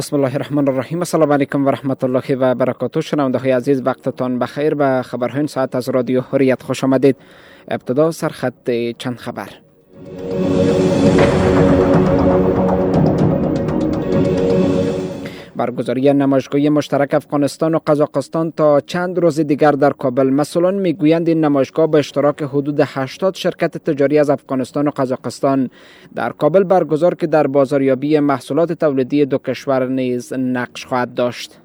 بسم الله الرحمن الرحیم. السلام علیکم و رحمت الله و برکاته. شنونده‌های عزیز، وقتتان بخیر. به خبرهای ساعت از رادیو حریت خوش آمدید. ابتدا سرخط چند خبر. برگزاری نمایشگاه مشترک افغانستان و قزاقستان تا چند روز دیگر در کابل. مسئولان میگویند این نمایشگاه به اشتراک حدود 80 شرکت تجاری از افغانستان و قزاقستان در کابل برگزار که در بازاریابی محصولات تولیدی دو کشور نیز نقش خواهد داشت.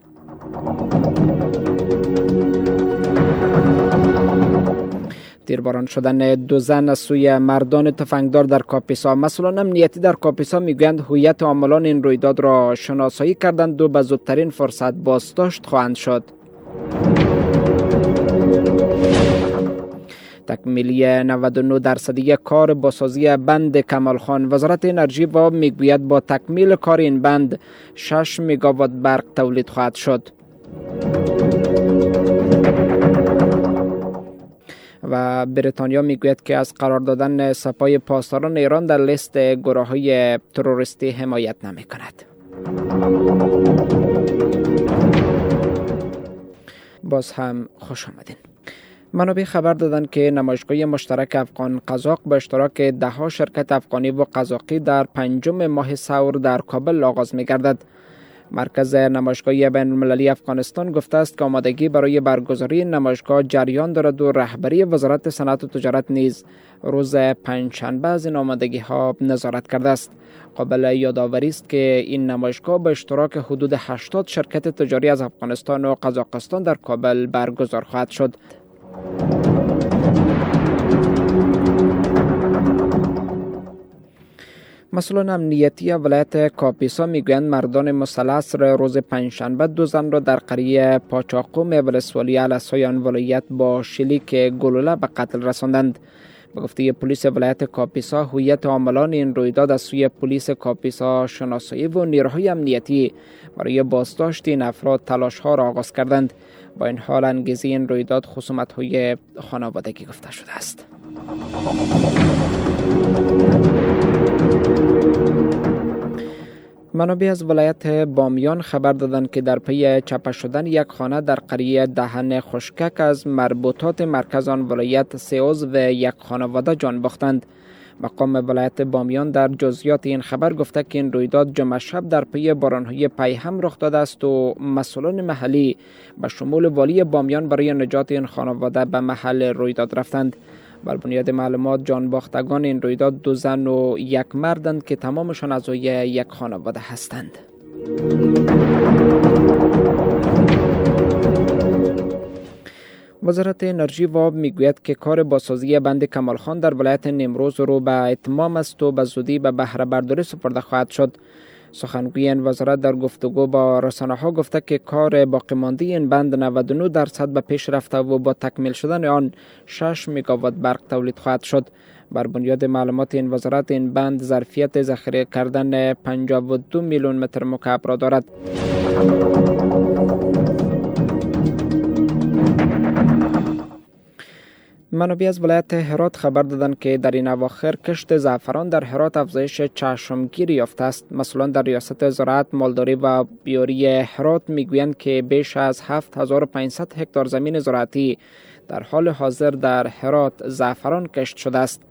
تیرباران شدن دو زن از سوی مردان تفنگدار در کاپیسا. مسئولان امنیتی در کاپیسا میگویند هویت عاملان این رویداد را شناسایی کردند و به زودترین فرصت بازداشت خواهند شد. تکمیلی 99% کار بازسازی بند کمال خان. وزارت انرژی و آب میگوید با تکمیل کار این بند 6 مگاوات برق تولید خواهد شد. و بریتانیا میگوید که از قرار دادن سپاه پاسداران ایران در لیست گروه‌های تروریستی حمایت نمی‌کند. باز هم خوش آمدین. منابع خبر دادند که نمایشگاه مشترک افغان قزاق به اشتراک 10 شرکت افغانی و قزاقی در 5 ماه ثور در کابل آغاز می‌گردد. مرکز نمایشگاه بین المللی افغانستان گفته است که آمادگی برای برگزاری نمایشگاه جریان دارد و رهبری وزارت صنعت و تجارت نیز روز پنجشنبه از این آمادگی ها نظارت کرده است. قابل یادآوری است که این نمایشگاه به اشتراک حدود 80 شرکت تجاری از افغانستان و قزاقستان در کابل برگزار خواهد شد. مسئولان امنیتی ولایت کاپیسا میگویند مردان مسلح روز پنجشنبه 2 زن را در قریه پاچاقوم ولسوالی علیه آن ولایت با شلیک گلوله به قتل رساندند. به گفته پلیس ولایت کاپیسا هویت عاملان این رویداد از سوی پلیس کاپیسا شناسایی و نیروهای امنیتی برای بازداشت این افراد تلاش‌ها را آغاز کردند. با این حال انگیزه این رویداد خصومت‌های خانوادگی گفته شده است. منابع از ولایت بامیان خبر دادند که در پی چپه شدن یک خانه در قریه دهن خشکک از مربوطات مرکز آن ولایت 3 عضو یک خانواده جان باختند. مقام ولایت بامیان در جزئیات این خبر گفته که این رویداد جمعه شب در پی باران‌های پیهم رخ داده است و مسئولان محلی به شمول والی بامیان برای نجات این خانواده به محل رویداد رفتند. بر بنیاد معلومات جان باختگان این رویداد 2 زن و 1 مردند که تمامشان اعضای یک خانواده هستند. وزارت انرژی و آب میگوید که کار بازسازی بند کمال خان در ولایت نیمروز رو به اتمام است و به زودی به بهره برداری سپرده خواهد شد. سخنگوی این وزارت در گفتگو با رسانه‌ها گفته که کار باقی مانده این بند 99% به پیش رفته و با تکمیل شدن آن 6 مگاوات برق تولید خواهد شد. بر بنیاد معلومات این وزارت این بند ظرفیت ذخیره کردن 52 میلیون متر مکعب را دارد. منابع از ولایت هرات خبر دادند که در این اواخر کشت زعفران در هرات افزایش چشمگیری یافته است. مسئولان در ریاست زراعت، مالداری و بیاری هرات میگویند که بیش از 7500 هکتار زمین زراعتی در حال حاضر در هرات زعفران کشت شده است.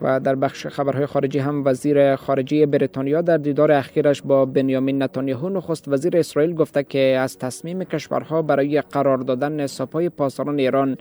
و در بخش خبرهای خارجی هم وزیر خارجه بریتانیا در دیدار اخیرش با بنیامین نتانیاهو نخست وزیر اسرائیل گفته که از تصمیم کشورها برای قرار دادن سپاه پاسداران ایران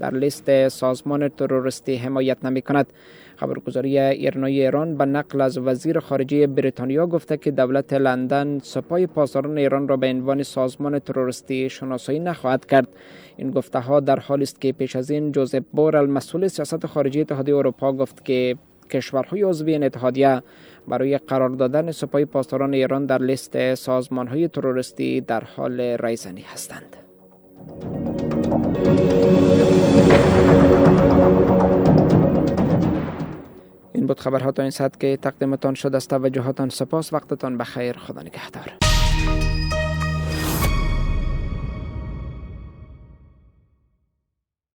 در لیست سازمان تروریستی حمایت نمی کند. خبرگزاری ایرنای ایران به نقل از وزیر خارجه بریتانیا گفته که دولت لندن سپاه پاسداران ایران را به عنوان سازمان تروریستی شناسایی نخواهد کرد. این گفته ها در حالی است که پیش از این جوزپ بورل مسئول سیاست خارجی اتحادیه اروپا گفت که کشورهای عضو این اتحادیه برای قرار دادن سپاه پاسداران ایران در لیست سازمانهای تروریستی در حال رایزنی هستند. این بود خبرها تا این ساعت که تقدیمتان شد. از توجهاتان سپاس. وقتتان بخیر. خدا نگهدار.